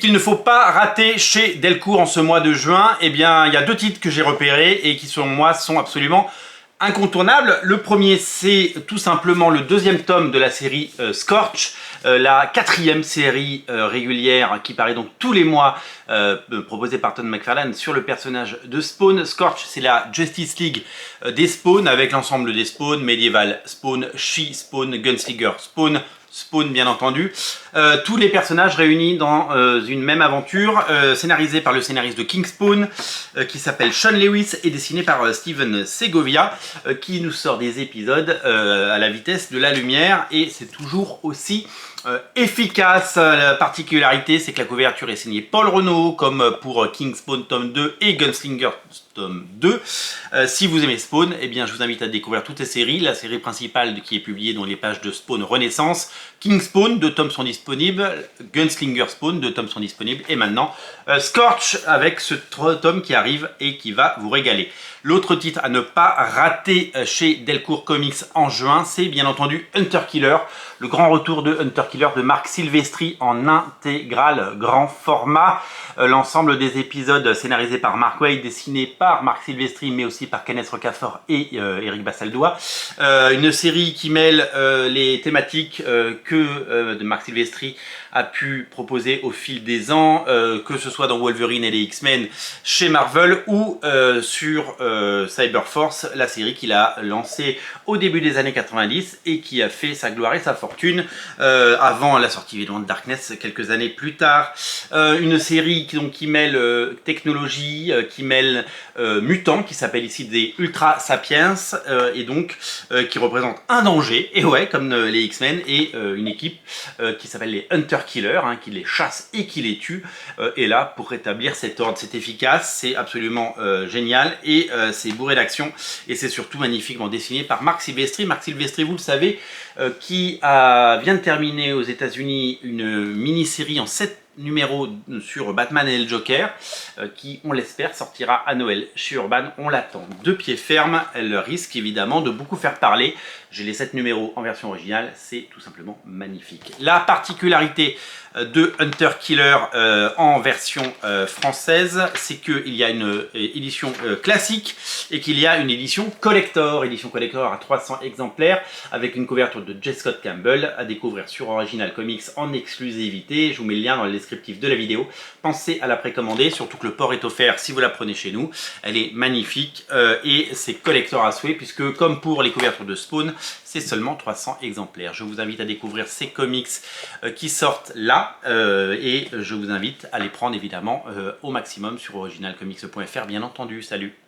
qu'il ne faut pas rater chez Delcourt en ce mois de juin, eh bien, il y a deux titres que j'ai repérés et qui, selon moi, sont absolument incontournables. Le premier, c'est tout simplement le deuxième tome de la série Scorch, la quatrième série régulière qui paraît donc tous les mois, proposée par Todd McFarlane sur le personnage de Spawn. Scorch, c'est la Justice League des Spawn, avec l'ensemble des Spawn, Medieval Spawn, She-Spawn, Gunslinger Spawn bien entendu, tous les personnages réunis dans une même aventure, scénarisée par le scénariste de King Spawn, qui s'appelle Sean Lewis, et dessiné par Steven Segovia, qui nous sort des épisodes à la vitesse de la lumière, et c'est toujours aussi efficace. La particularité, c'est que la couverture est signée Paul Renaud, comme pour King Spawn tome 2 et Gunslinger tome 2. Si vous aimez Spawn, eh bien, je vous invite à découvrir toutes les séries. La série principale qui est publiée dans les pages de Spawn Renaissance, King Spawn, 2 tomes sont disponibles, Gunslinger Spawn, 2 tomes sont disponibles, et maintenant Scorch avec ce tome qui arrive et qui va vous régaler. L'autre titre à ne pas rater chez Delcourt Comics en juin, c'est bien entendu Hunter Killer, le grand retour de Hunter Killer de Marc Silvestri en intégral grand format. L'ensemble des épisodes scénarisés par Mark Waid, dessinés par Marc Silvestri, mais aussi par Kenneth Rocafort et Eric Bassaldois. Une série qui mêle les thématiques que de Marc Silvestri a pu proposer au fil des ans, que ce soit dans Wolverine et les X-Men chez Marvel ou sur Cyberforce, la série qu'il a lancée au début des années 90 et qui a fait sa gloire et sa fortune avant la sortie évidemment de Darkness quelques années plus tard. Une série qui mêle technologie, qui mêle mutants, qui s'appelle ici des Ultra Sapiens, et donc qui représente un danger, et ouais, comme les X-Men, et une équipe qui s'appelle les Hunter Killer, qui les chasse et qui les tue, et là pour rétablir cet ordre. C'est efficace, c'est absolument génial, et c'est bourré d'action, et c'est surtout magnifiquement dessiné par Marc Silvestri. Marc Silvestri, vous le savez, qui vient de terminer aux États-Unis une mini-série en 7 numéro sur Batman et le Joker, qui, on l'espère, sortira à Noël chez Urban. On l'attend de pied ferme. Elle risque évidemment de beaucoup faire parler. J'ai les 7 numéros en version originale, c'est tout simplement magnifique. La particularité de Hunter Killer en version française, c'est qu'il y a une édition classique et qu'il y a une édition collector à 300 exemplaires, avec une couverture de J. Scott Campbell, à découvrir sur Original Comics en exclusivité. Je vous mets le lien dans le descriptif de la vidéo. Pensez à la précommander, surtout que le port est offert si vous la prenez chez nous. Elle est magnifique et c'est collector à souhait, puisque comme pour les couvertures de Spawn, c'est seulement 300 exemplaires. Je vous invite à découvrir ces comics qui sortent là et je vous invite à les prendre évidemment au maximum sur originalcomics.fr, bien entendu. Salut!